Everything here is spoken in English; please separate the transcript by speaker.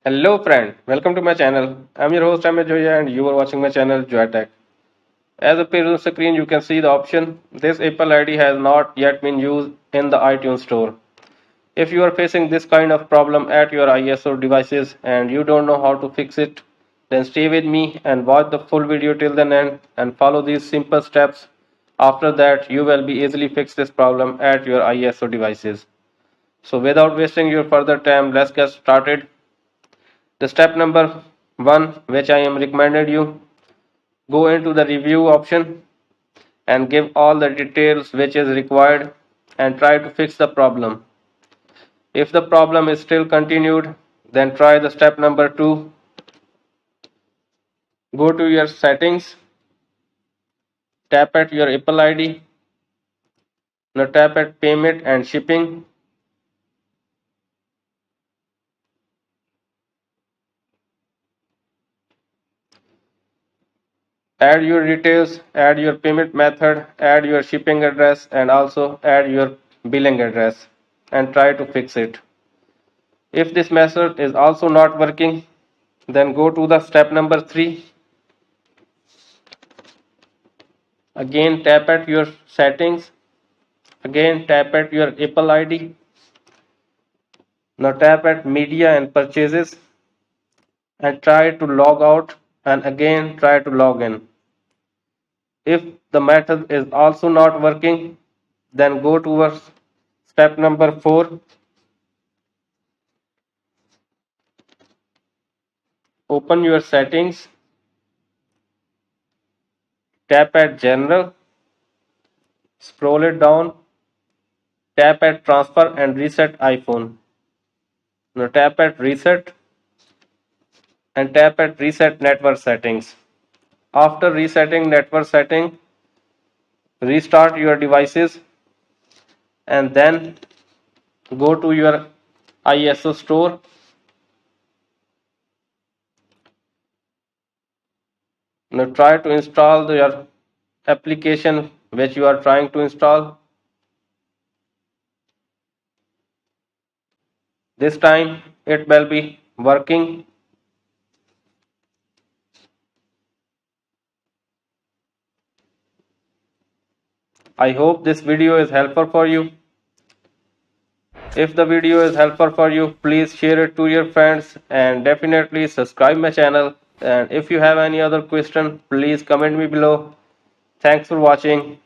Speaker 1: Hello friend, welcome to my channel. I'm your host Amit Joya and you are watching my channel Joy Tech. As appears on the screen you can see the option this Apple ID has not yet been used in the iTunes store. If you are facing this kind of problem at your ISO devices and you don't know how to fix it, then stay with me and watch the full video till the end and follow these simple steps. After that you will be easily fix this problem at your ISO devices. So without wasting your further time, let's get started. The step number one, which I am recommended you, go into the review option and give all the details which is required and try to fix the problem. If the problem is still continued, then try the step number two. Go to your settings, tap at your Apple ID, now tap at payment and shipping. Add your details, add your payment method, add your shipping address, and also add your billing address and try to fix it. If this method is also not working, then go to the step number 3. Again tap at your settings. Again tap at your Apple ID. Now tap at media and purchases and try to log out and again try to log in. If the method is also not working, then go towards step number 4. Open your settings. Tap at general. Scroll it down. Tap at transfer and reset iPhone. Now tap at reset and tap at reset network settings. After resetting network setting, restart your devices and then go to your ISO store. Now try to install your application which you are trying to install. This time it will be working. I hope this video is helpful for you. If the video is helpful for you, please share it to your friends and definitely subscribe my channel. And if you have any other question, please comment me below. Thanks for watching.